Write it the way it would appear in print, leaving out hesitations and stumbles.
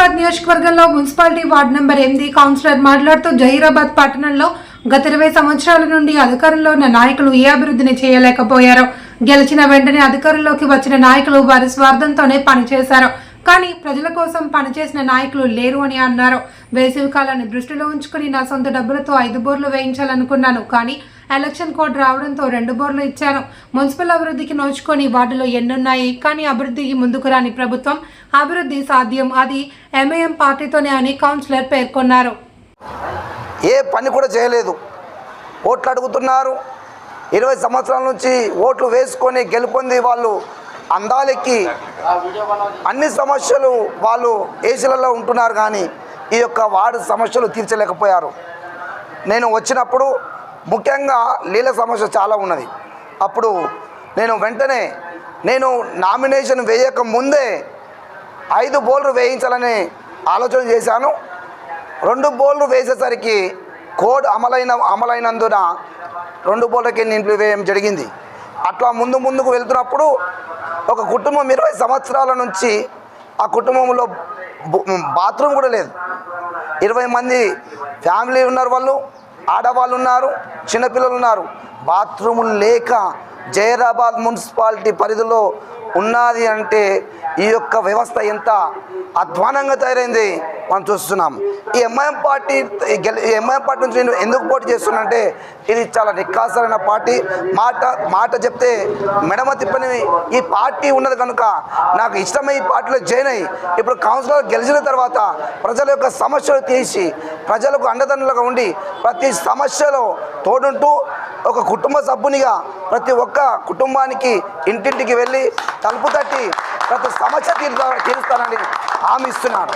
జహీరాబాద్ నియోజకవర్గంలో municipality ward number 8 councillor మాట్లాడుతూ జహీరాబాద్ పట్టణంలో గత 20 సంవత్సరాల నుండి అధికారంలో ఉన్న నాయకులు ఏ అభివృద్ధిని చేయలేకపోయారో, గెలిచిన వెంటనే అధికారంలోకి వచ్చిన నాయకులు వారి స్వార్థంతోనే పనిచేశారు. కానీ ప్రజల కోసం పనిచేసిన నాయకులు లేరు అని అన్నారు. వేసవి కాలాన్ని దృష్టిలో ఉంచుకుని నా సొంత డబ్బులతో 5 బోర్లు వేయించాలనుకున్నాను. కానీ ఎలక్షన్ కోడ్ రావడంతో 2 బోర్లు ఇచ్చాను. మున్సిపల్ అభివృద్ధికి నోచుకొని వార్డులో ఎన్నున్నాయి. కానీ అభివృద్ధికి ముందుకు రాని ప్రభుత్వం. అభివృద్ధి సాధ్యం అది ఎంఐఎం పార్టీతోనే అని కౌన్సిలర్ పేర్కొన్నారు. ఏ పని కూడా చేయలేదు. ఓట్లు అడుగుతున్నారు. 20 సంవత్సరాల నుంచి ఓట్లు వేసుకొని గెలుపొంది వాళ్ళు అందాలెక్కి అన్ని సమస్యలు వాళ్ళు ఏసీలలో ఉంటున్నారు. కానీ ఈ యొక్క వార్డు సమస్యలు తీర్చలేకపోయారు. నేను వచ్చినప్పుడు ముఖ్యంగా నీళ్ళ సమస్య చాలా ఉన్నది. అప్పుడు వెంటనే నామినేషన్ వేయక ముందే 5 బోర్లు వేయించాలని ఆలోచన చేశాను. 2 బోర్లు వేసేసరికి కోడ్ అమలైనందున 2 బోర్లకి నింపి వేయడం జరిగింది. అట్లా ముందుకు వెళ్తున్నప్పుడు ఒక కుటుంబం 20 సంవత్సరాల నుంచి ఆ కుటుంబంలో బాత్రూమ్ కూడా లేదు. 20 మంది ఫ్యామిలీ ఉన్నారు, వాళ్ళు ఆడవాళ్ళు ఉన్నారు, చిన్నపిల్లలు ఉన్నారు. బాత్రూములు లేక జహీరాబాద్ మున్సిపాలిటీ పరిధిలో ఉన్నది అంటే ఈ యొక్క వ్యవస్థ ఎంత అధ్వానంగా తయారైంది మనం చూస్తున్నాం. ఈ ఎంఐఎం పార్టీ నుంచి నేను ఎందుకు పోటీ చేస్తున్నానంటే ఇది చాలా నిక్కాసరైన పార్టీ. మాట చెప్తే మెడమ తిప్పని ఈ పార్టీ ఉన్నది కనుక నాకు ఇష్టమై ఈ పార్టీలో జాయిన్ అయ్యి ఇప్పుడు కౌన్సిలర్ గెలిచిన తర్వాత ప్రజల యొక్క సమస్యలు తీసి ప్రజలకు అండదండలుగా ఉండి ప్రతి సమస్యలో తోడుంటూ ఒక కుటుంబ సభ్యునిగా ప్రతి ఒక్క కుటుంబానికి ఇంటింటికి వెళ్ళి తలుపు తట్టి ప్రతి సమస్య తీరుస్తానని హామీ ఇస్తున్నాను.